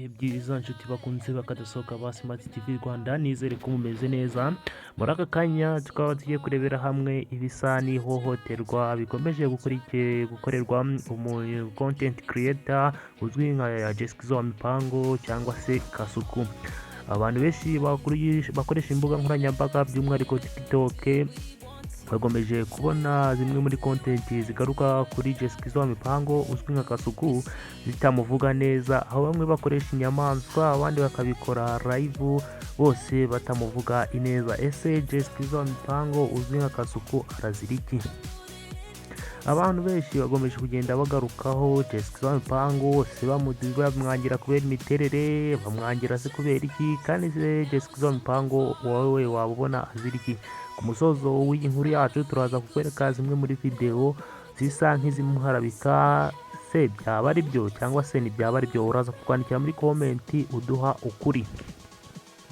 Byiza nshuti bakunze bakadasohoka ba Smart TV Rwanda, nizere ko mumeze neza. Muri aka kanya tukaba tugiye kurebera hamwe ibisa n'ihohoterwa bikomeje gukorerwa umu content creator uzwi nka Jessica Mipango cyangwa se Kasuku. Abantu benshi bakoresha imbuga nkoranyambaga by'umwihariko TikTok bagomeje kubona zimwe muri content zigaruka kuri Jessica Mipango uzwi nka Kasuku zitamuvuga neza, aho bamwe bakoresha inyamaswa abandi bakabikora live bose batamuvuga ineza. Ese Jessica Mipango uzwi nka Kasuku araziriki? Abantu benshi bagomeje kugenda bagarukaho Jessica Mipango, bose bamwangira kubera imiterere, bamwangira se kubera iki? Kandi se Jessica Mipango wowe wabona aziriki? Ku musozo w'iyi nkuru yacu turaza kukwereka zimwe muri video zisa nk'izimuharabika. Se byaba ari byo cyangwa se ntibyaba ari byo? Uraza kukwandikira muri comment uduha ukuri.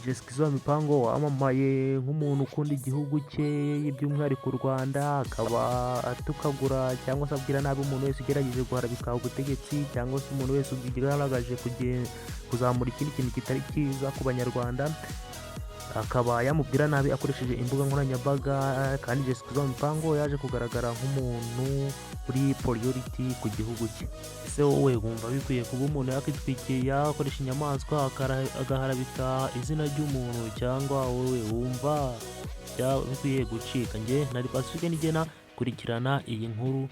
Jessica Mipango wamamaye nk'umuntu ukunda igihugu cye by'umwihariko u Rwanda, akaba atukagura cyangwa se abwira nabi umuntu wese ugerageje guharabika ubutegetsi cyangwa se umuntu wese ugaragaje kuzamura ikindi kintu kitari cyiza ku banyarwanda, akaba yamubwira nabi akoresheje imbuga nkoranyambaga. Kandi Jessica Mipango yaje kugaragara nk'umuntu uri priority ku gihugu cye. Ese wowe wumva bikwiye kuba umuntu yakitwikiye akoresha inyamaswa agaharabika izina ry'umuntu, cyangwa wowe wumva bikwiye gucika? Nge nari Pacifique nigena, kurikirana iyi nkuru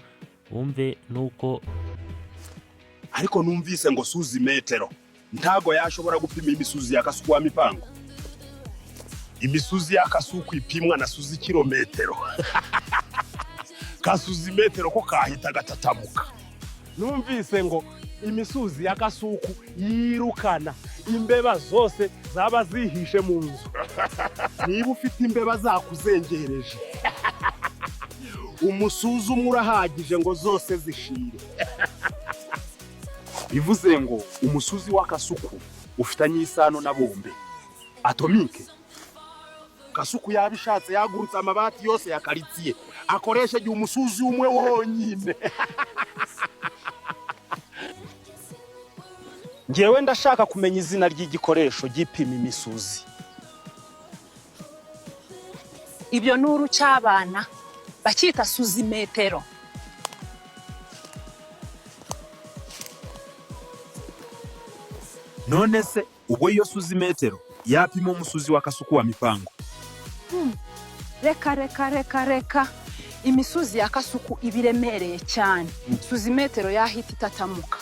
wumve nuko. Ariko numvise ngo suzi metero ntago yashobora gupima imisuzi ya Kasuku Mipango. Imisuzi ya Kasuku ipimwa na suzi kilometero. Kasuzi metero ko kahita gatatamuka. Numvise ngo imisuzi ya Kasuku yirukana imbeba zose zaba zihishe mu nzu. Niba ufite imbeba zakuzengereje, umusuzi umwe urahagije ngo zose zishire. Bivuze ngo umusuzi wa Kasuku ufitanye isano na bombe atomike. Kasuku yabishatse yagurutse amabati yose ya karitsiye akoresheje umusuzi umwe wonyine. Ngewe ndashaka kumenya izina ry'igikoresho gipima imisuzi. Ibyo nuru cy'abana bakita suzi metero. None se ubwo iyo suzi metero yapima umusuzi wa Kasuku Mipango? Reka imisuzi ya Kasuku ibiremereye cyane. Suzi metero yahita itatamuka.